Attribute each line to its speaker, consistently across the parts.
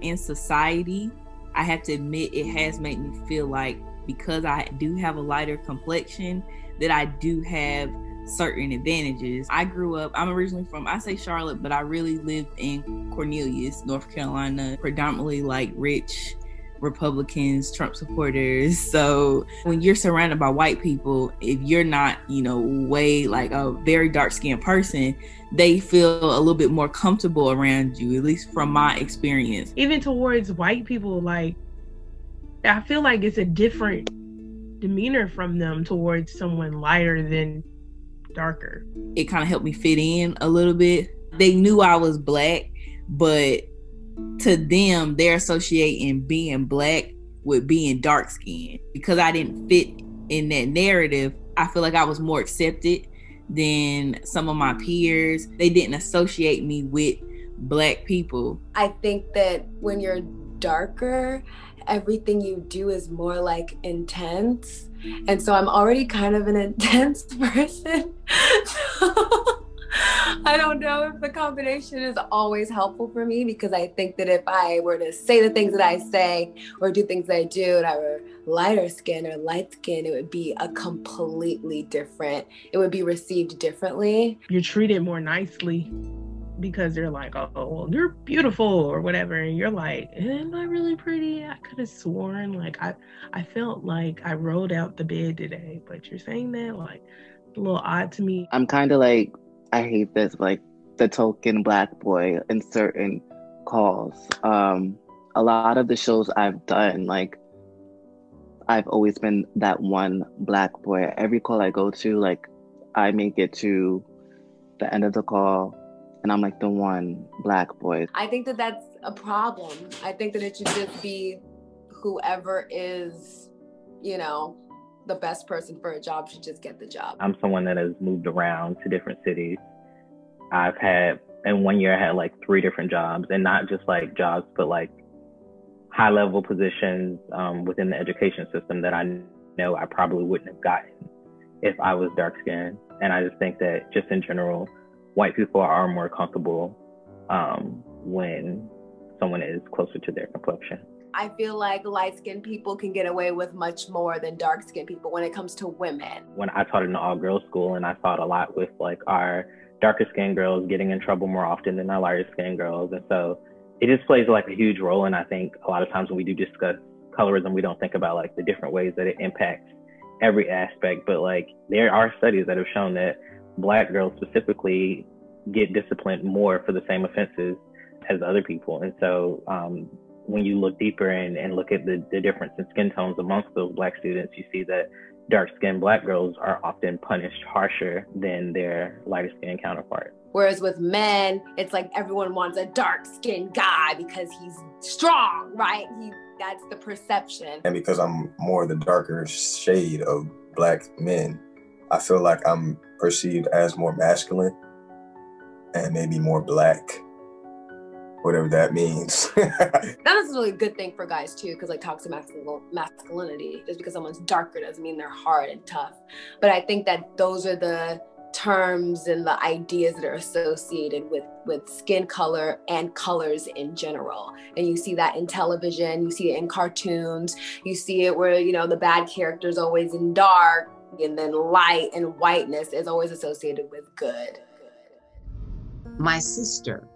Speaker 1: In society, I have to admit it has made me feel like because I do have a lighter complexion, that I do have certain advantages. I grew up, I'm originally from, I say Charlotte, but I really lived in Cornelius, North Carolina, predominantly like rich Republicans, Trump supporters. So when you're surrounded by white people, if you're not, way like a very dark-skinned person, they feel a little bit more comfortable around you, at least from my experience.
Speaker 2: Even towards white people, like, I feel like it's a different demeanor from them towards someone lighter than darker.
Speaker 1: It kind of helped me fit in a little bit. They knew I was Black, but to them, they're associating being Black with being dark skinned. Because I didn't fit in that narrative, I feel like I was more accepted than some of my peers. They didn't associate me with Black people.
Speaker 3: I think that when you're darker, everything you do is more like intense. And so I'm already kind of an intense person. I don't know if the combination is always helpful for me, because I think that if I were to say the things that I say or do things that I do and I were lighter skin or light skin, it would be a completely different, it would be received differently.
Speaker 2: You're treated more nicely because they're like, oh, well, you're beautiful or whatever. And you're like, am I really pretty? I could have sworn like I felt like I rolled out the bed today, but you're saying that, like, a little odd to me.
Speaker 4: I'm kind of like, I hate this, like the token Black boy in certain calls. A lot of the shows I've done, like, I've always been that one Black boy. Every call I go to, like, I make it to the end of the call and I'm like the one Black boy.
Speaker 3: I think that that's a problem. I think that it should just be whoever is, the best person for a job should just get the job.
Speaker 5: I'm someone that has moved around to different cities. In 1 year, I had like 3 different jobs, and not just like jobs, but like high level positions within the education system that I know I probably wouldn't have gotten if I was dark skinned. And I just think that just in general, white people are more comfortable when someone is closer to their complexion.
Speaker 3: I feel like light-skinned people can get away with much more than dark-skinned people when it comes to women.
Speaker 5: When I taught in an all-girls school, and I thought a lot with like our darker-skinned girls getting in trouble more often than our lighter-skinned girls. And so it just plays like a huge role. And I think a lot of times when we do discuss colorism, we don't think about like the different ways that it impacts every aspect. But like there are studies that have shown that Black girls specifically get disciplined more for the same offenses as other people. And so when you look deeper and look at the difference in skin tones amongst those Black students, you see that dark-skinned Black girls are often punished harsher than their lighter-skinned counterparts.
Speaker 3: Whereas with men, it's like everyone wants a dark-skinned guy because he's strong, right? That's the perception.
Speaker 6: And because I'm more the darker shade of Black men, I feel like I'm perceived as more masculine and maybe more Black, whatever that means.
Speaker 3: That is really a good thing for guys too, because like toxic masculinity, just because someone's darker doesn't mean they're hard and tough. But I think that those are the terms and the ideas that are associated with skin color and colors in general. And you see that in television, you see it in cartoons, you see it where, the bad character's always in dark, and then light and whiteness is always associated with good.
Speaker 7: My sister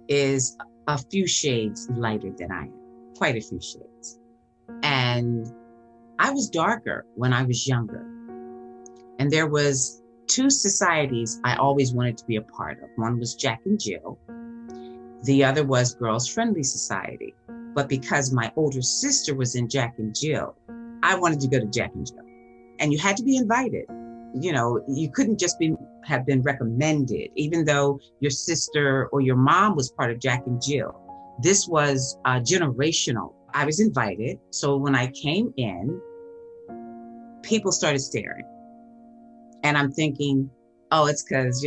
Speaker 7: is a few shades lighter than I am, quite a few shades. And I was darker when I was younger. And there was 2 societies I always wanted to be a part of. One was Jack and Jill. The other was Girls Friendly Society. But because my older sister was in Jack and Jill, I wanted to go to Jack and Jill. And you had to be invited. You couldn't just have been recommended, even though your sister or your mom was part of Jack and Jill. This was generational. I was invited. So when I came in, people started staring. And I'm thinking, oh, it's because,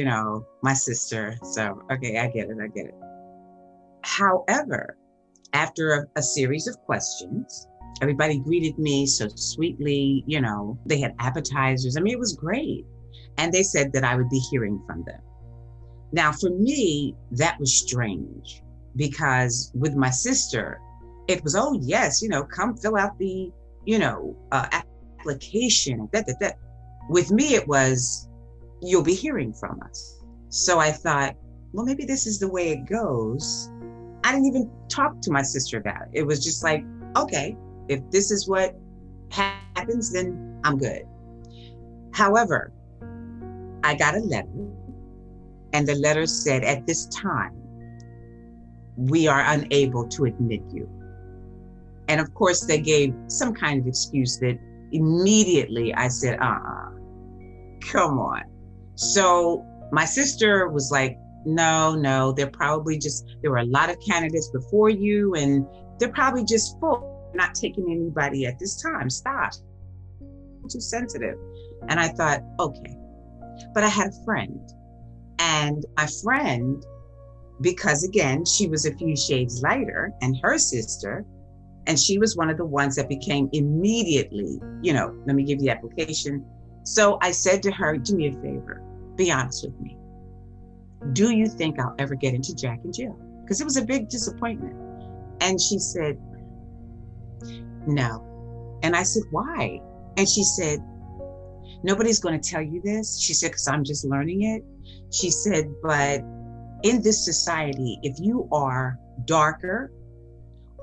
Speaker 7: my sister. So, okay, I get it. However, after a series of questions, everybody greeted me so sweetly, they had appetizers. I mean, it was great. And they said that I would be hearing from them. Now, for me, that was strange because with my sister, it was, oh yes, come fill out the, application. With me, it was, you'll be hearing from us. So I thought, well, maybe this is the way it goes. I didn't even talk to my sister about it. It was just like, okay, if this is what happens, then I'm good. However, I got a letter, and the letter said, at this time, we are unable to admit you. And of course, they gave some kind of excuse that immediately I said, come on. So my sister was like, no, there were a lot of candidates before you, and they're probably just full, not taking anybody at this time. Stop. Too sensitive. And I thought, okay. But I had a friend, and my friend, because again, she was a few shades lighter, and her sister, and she was one of the ones that became immediately, let me give you the application. So I said to her, do me a favor, be honest with me. Do you think I'll ever get into Jack and Jill? Because it was a big disappointment. And she said, no. And I said, why? And she said, nobody's going to tell you this. She said, because I'm just learning it. She said, but in this society, if you are darker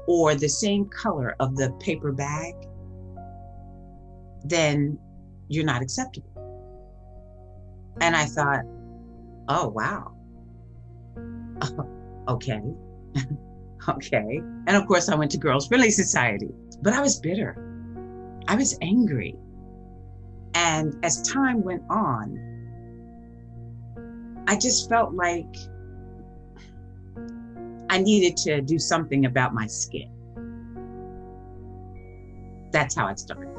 Speaker 7: or the same color of the paper bag, then you're not acceptable. And I thought, oh, wow. Okay. Okay. And of course, I went to Girls Friendly Society, but I was bitter. I was angry. And as time went on, I just felt like I needed to do something about my skin. That's how it started.